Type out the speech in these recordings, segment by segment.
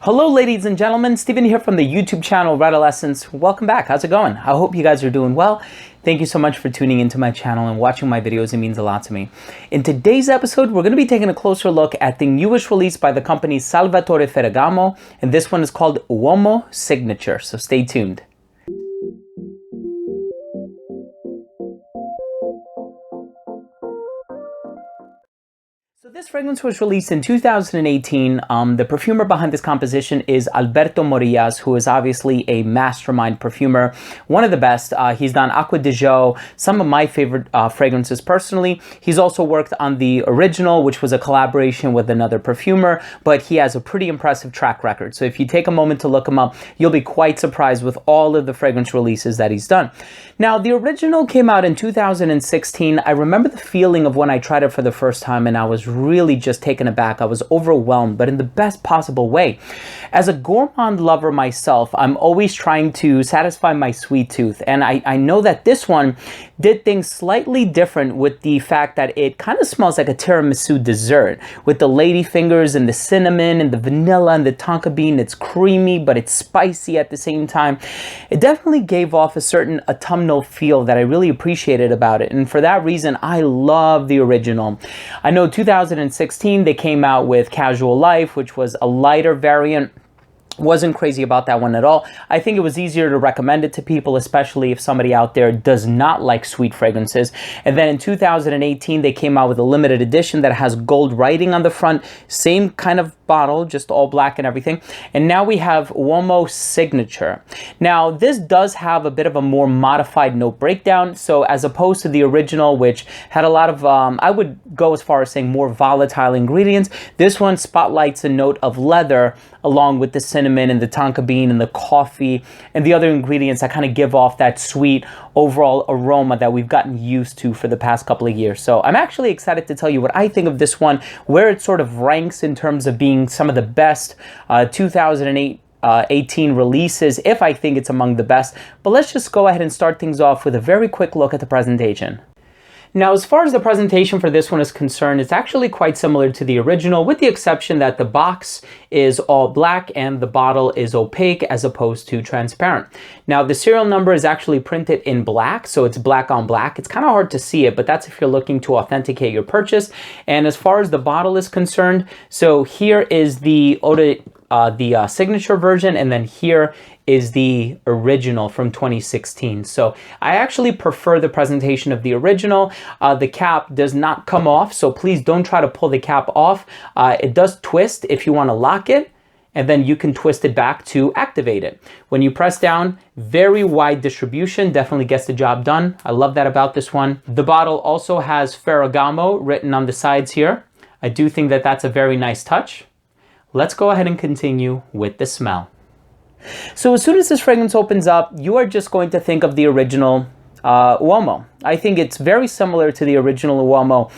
Hello ladies and gentlemen, Steven here from the YouTube channel Redolessence. Welcome back. How's it going? I hope you guys are doing well. Thank you so much for tuning into my channel and watching my videos. It means a lot to me. In today's episode, we're going to be taking a closer look at the newest release by the company Salvatore Ferragamo, and this one is called Uomo Signature, so stay tuned. So this fragrance was released in 2018. The perfumer behind this composition is Alberto Morillas, who is obviously a mastermind perfumer, one of the best. He's done Acqua di Gio, some of my favorite fragrances personally. He's also worked on the original, which was a collaboration with another perfumer, but he has a pretty impressive track record. So if you take a moment to look him up, you'll be quite surprised with all of the fragrance releases that he's done. Now, the original came out in 2016. I remember the feeling of when I tried it for the first time, and I was really just taken aback. I was overwhelmed, but in the best possible way. As a gourmand lover myself, I'm always trying to satisfy my sweet tooth, and I know that this one did things slightly different with the fact that it kind of smells like a tiramisu dessert with the lady fingers and the cinnamon and the vanilla and the tonka bean. It's creamy, but it's spicy at the same time. It definitely gave off a certain autumnal feel that I really appreciated about it, and for that reason, I love the original. I know 2016 they came out with Casual Life, which was a lighter variant. Wasn't crazy about that one at all. I think it was easier to recommend it to people, especially if somebody out there does not like sweet fragrances. And then in 2018, they came out with a limited edition that has gold writing on the front, same kind of bottle, just all black and everything. And now we have Uomo Signature. Now, this does have a bit of a more modified note breakdown. So as opposed to the original, which had a lot of, I would go as far as saying more volatile ingredients, this one spotlights a note of leather along with the cinnamon and the tonka bean and the coffee and the other ingredients that kind of give off that sweet overall aroma that we've gotten used to for the past couple of years. So I'm actually excited to tell you what I think of this one, where it sort of ranks in terms of being some of the best 2018 releases, if I think it's among the best. But let's just go ahead and start things off with a very quick look at the presentation. Now, as far as the presentation for this one is concerned, it's actually quite similar to the original, with the exception that the box is all black and the bottle is opaque as opposed to transparent. Now, the serial number is actually printed in black, so it's black on black. It's kind of hard to see it, but that's if you're looking to authenticate your purchase. And as far as the bottle is concerned, so here is the signature version, and then here is the original from 2016. So I actually prefer the presentation of the original. The cap does not come off, so please don't try to pull the cap off. It does twist if you want to lock it, and then you can twist it back to activate it. When you press down, very wide distribution, definitely gets the job done. I love that about this one. The bottle also has Ferragamo written on the sides here. I do think that that's a very nice touch. Let's go ahead and continue with the smell. So as soon as this fragrance opens up, you are just going to think of the original Uomo. I think it's very similar to the original Uomo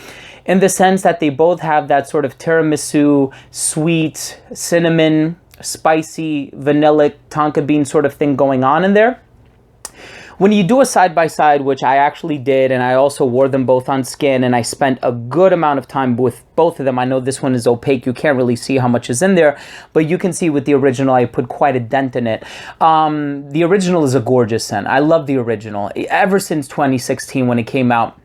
in the sense that they both have that sort of tiramisu, sweet, cinnamon, spicy, vanilla, tonka bean sort of thing going on in there. When you do a side-by-side, which I actually did, and I also wore them both on skin, and I spent a good amount of time with both of them. I know this one is opaque. You can't really see how much is in there, but you can see with the original, I put quite a dent in it. The original is a gorgeous scent. I love the original. Ever since 2016 when it came out,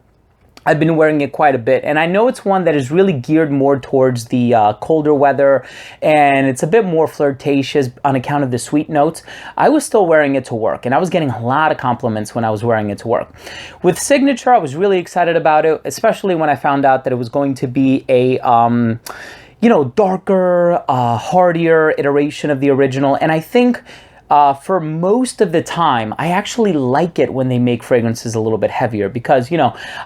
I've been wearing it quite a bit, and I know it's one that is really geared more towards the colder weather, and it's a bit more flirtatious on account of the sweet notes. I was still wearing it to work, and I was getting a lot of compliments when I was wearing it to work. With Signature, I was really excited about it, especially when I found out that it was going to be a darker, hardier iteration of the original, and I think for most of the time, I actually like it when they make fragrances a little bit heavier because,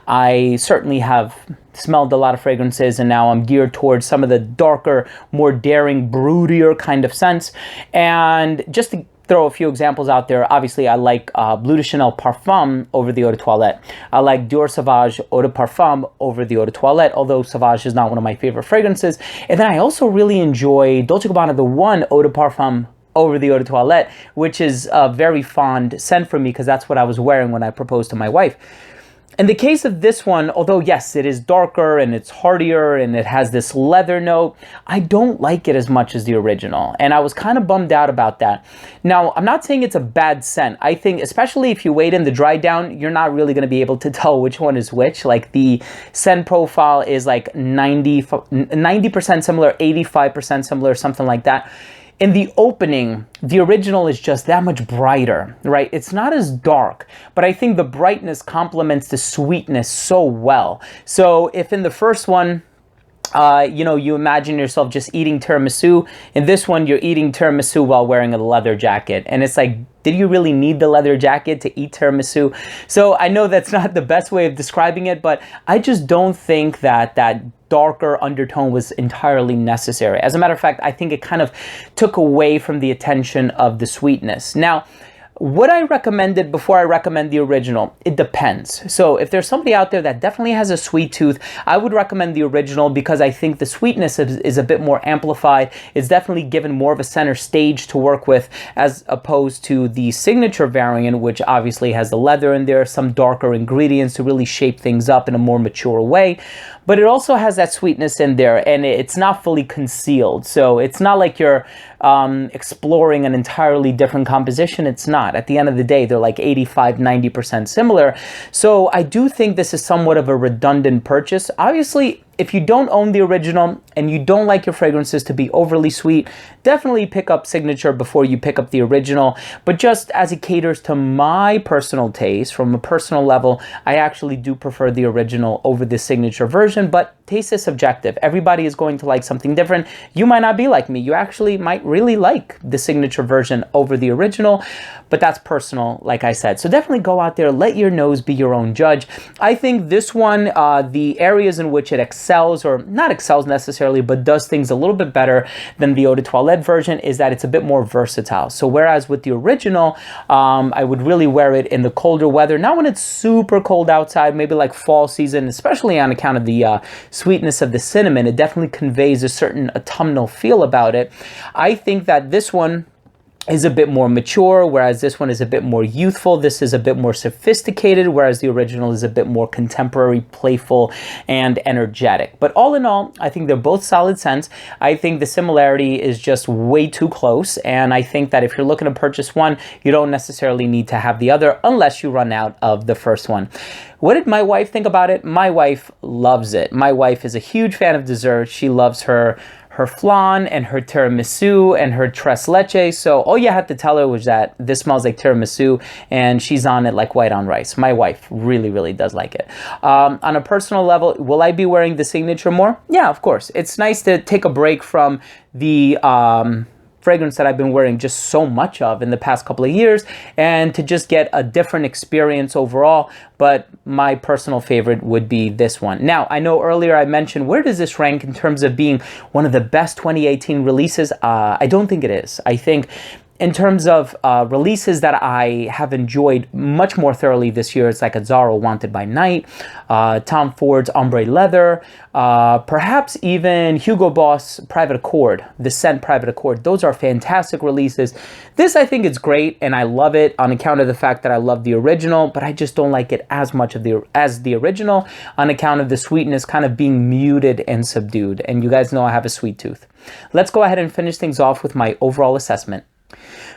I certainly have smelled a lot of fragrances and now I'm geared towards some of the darker, more daring, broodier kind of scents. And just to throw a few examples out there, obviously I like Bleu de Chanel Parfum over the Eau de Toilette. I like Dior Sauvage Eau de Parfum over the Eau de Toilette, although Sauvage is not one of my favorite fragrances. And then I also really enjoy Dolce & Gabbana The One Eau de Parfum over the Eau de Toilette, which is a very fond scent for me because that's what I was wearing when I proposed to my wife. In the case of this one, although yes, it is darker and it's heartier and it has this leather note, I don't like it as much as the original. And I was kind of bummed out about that. Now, I'm not saying it's a bad scent. I think, especially if you wait in the dry down, you're not really going to be able to tell which one is which. Like the scent profile is like 90% similar, 85% similar, something like that. In the opening, the original is just that much brighter, right? It's not as dark, but I think the brightness complements the sweetness so well. So if in the first one, you imagine yourself just eating tiramisu, in this one, you're eating tiramisu while wearing a leather jacket. And it's like, did you really need the leather jacket to eat tiramisu? So I know that's not the best way of describing it, but I just don't think that darker undertone was entirely necessary. As a matter of fact, I think it kind of took away from the attention of the sweetness. Now, would I recommend it before I recommend the original? It depends. So if there's somebody out there that definitely has a sweet tooth, I would recommend the original because I think the sweetness is a bit more amplified. It's definitely given more of a center stage to work with as opposed to the signature variant, which obviously has the leather in there, some darker ingredients to really shape things up in a more mature way. But it also has that sweetness in there and it's not fully concealed. So it's not like you're exploring an entirely different composition. It's not. At the end of the day, they're like 85-90% similar. So I do think this is somewhat of a redundant purchase. Obviously, if you don't own the original and you don't like your fragrances to be overly sweet, definitely pick up Signature before you pick up the original. But just as it caters to my personal taste, from a personal level, I actually do prefer the original over the Signature version, but taste is subjective. Everybody is going to like something different. You might not be like me. You actually might really like the Signature version over the original, but that's personal, like I said. So definitely go out there, let your nose be your own judge. I think this one, the areas in which it excels, or not excels necessarily, but does things a little bit better than the Eau de Toilette version, is that it's a bit more versatile. So whereas with the original, I would really wear it in the colder weather, not when it's super cold outside, maybe like fall season, especially on account of the sweetness of the cinnamon. It definitely conveys a certain autumnal feel about it. I think that this one is a bit more mature, whereas this one is a bit more youthful. This is a bit more sophisticated, whereas the original is a bit more contemporary, playful, and energetic. But all in all, I think they're both solid scents. I think the similarity is just way too close, and I think that if you're looking to purchase one, you don't necessarily need to have the other unless you run out of the first one. What did my wife think about it? My wife loves it. My wife is a huge fan of dessert. She loves her flan and her tiramisu and her tres leche. So all you had to tell her was that this smells like tiramisu and she's on it like white on rice. My wife really, really does like it. On a personal level, will I be wearing the Signature more? Yeah, of course. It's nice to take a break from the fragrance that I've been wearing just so much of in the past couple of years and to just get a different experience overall. But my personal favorite would be this one. Now, I know earlier I mentioned, where does this rank in terms of being one of the best 2018 releases? I don't think it is. I think in terms of releases that I have enjoyed much more thoroughly this year, it's like Azzaro Wanted by Night, Tom Ford's Ombre Leather, perhaps even Hugo Boss Private Accord, the scent Private Accord. Those are fantastic releases. This, I think, is great, and I love it on account of the fact that I love the original, but I just don't like it as much as the original on account of the sweetness kind of being muted and subdued. And you guys know I have a sweet tooth. Let's go ahead and finish things off with my overall assessment.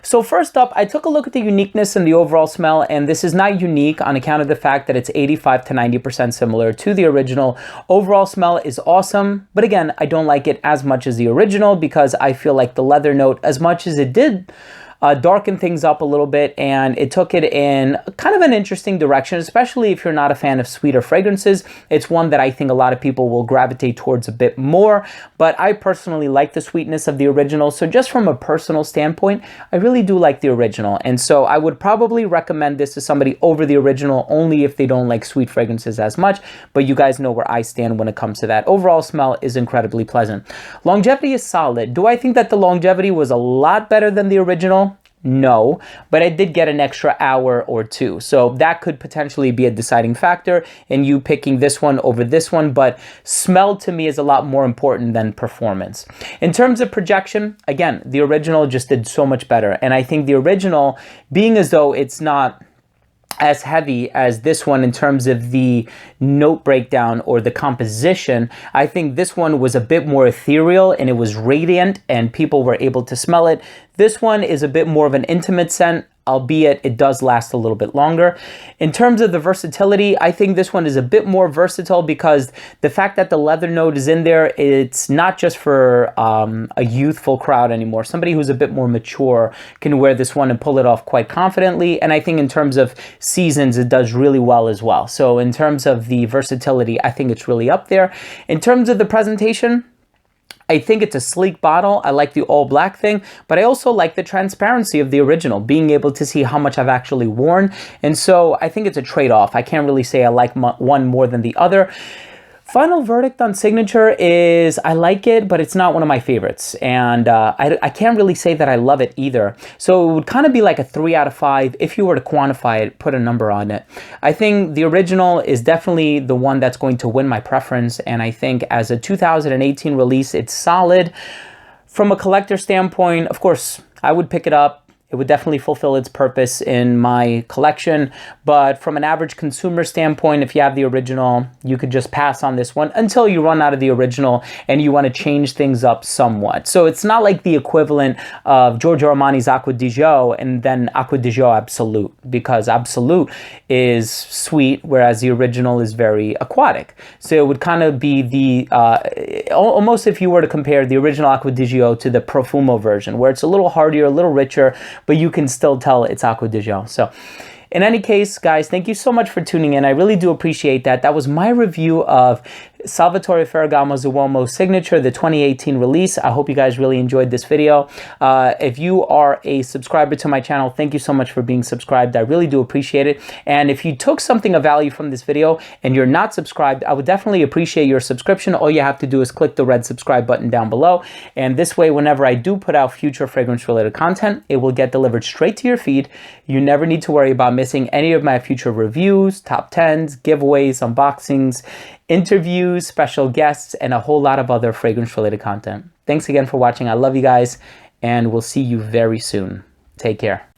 So first up, I took a look at the uniqueness in the overall smell, and this is not unique on account of the fact that it's 85 to 90% similar to the original. Overall smell is awesome, but again, I don't like it as much as the original because I feel like the leather note, as much as it did darken things up a little bit, and it took it in kind of an interesting direction, especially if you're not a fan of sweeter fragrances. It's one that I think a lot of people will gravitate towards a bit more, but I personally like the sweetness of the original. So just from a personal standpoint, I really do like the original. And so I would probably recommend this to somebody over the original only if they don't like sweet fragrances as much, but you guys know where I stand when it comes to that. Overall smell is incredibly pleasant. Longevity is solid. Do I think that the longevity was a lot better than the original? No, but I did get an extra hour or two. So that could potentially be a deciding factor in you picking this one over this one, but smell to me is a lot more important than performance. In terms of projection, again, the original just did so much better. And I think the original, being as though it's not as heavy as this one in terms of the note breakdown or the composition. I think this one was a bit more ethereal and it was radiant and people were able to smell it. This one is a bit more of an intimate scent, albeit it does last a little bit longer. In terms of the versatility, I think this one is a bit more versatile because the fact that the leather note is in there, it's not just for a youthful crowd anymore. Somebody who's a bit more mature can wear this one and pull it off quite confidently. And I think in terms of seasons, it does really well as well. So in terms of the versatility, I think it's really up there. In terms of the presentation, I think it's a sleek bottle. I like the all black thing, but I also like the transparency of the original, being able to see how much I've actually worn. And so I think it's a trade-off. I can't really say I like one more than the other. Final verdict on Signature is I like it, but it's not one of my favorites. And I can't really say that I love it either. So it would kind of be like a 3 out of 5 if you were to quantify it, put a number on it. I think the original is definitely the one that's going to win my preference. And I think as a 2018 release, it's solid. From a collector standpoint, of course, I would pick it up. It would definitely fulfill its purpose in my collection. But from an average consumer standpoint, if you have the original, you could just pass on this one until you run out of the original and you want to change things up somewhat. So it's not like the equivalent of Giorgio Armani's Acqua di Gio and then Acqua di Gio Absolute, because Absolute is sweet, whereas the original is very aquatic. So it would kind of be the, almost if you were to compare the original Acqua di Gio to the Profumo version, where it's a little heartier, a little richer, but you can still tell it's Acqua di Gio. So in any case, guys, thank you so much for tuning in. I really do appreciate that. That was my review of Salvatore Ferragamo Uomo Signature, the 2018 release. I hope you guys really enjoyed this video. If you are a subscriber to my channel, thank you so much for being subscribed. I really do appreciate it. And if you took something of value from this video and you're not subscribed, I would definitely appreciate your subscription. All you have to do is click the red subscribe button down below. And this way, whenever I do put out future fragrance-related content, it will get delivered straight to your feed. You never need to worry about missing any of my future reviews, top 10s, giveaways, unboxings, interviews, special guests, and a whole lot of other fragrance-related content. Thanks again for watching. I love you guys, and we'll see you very soon. Take care.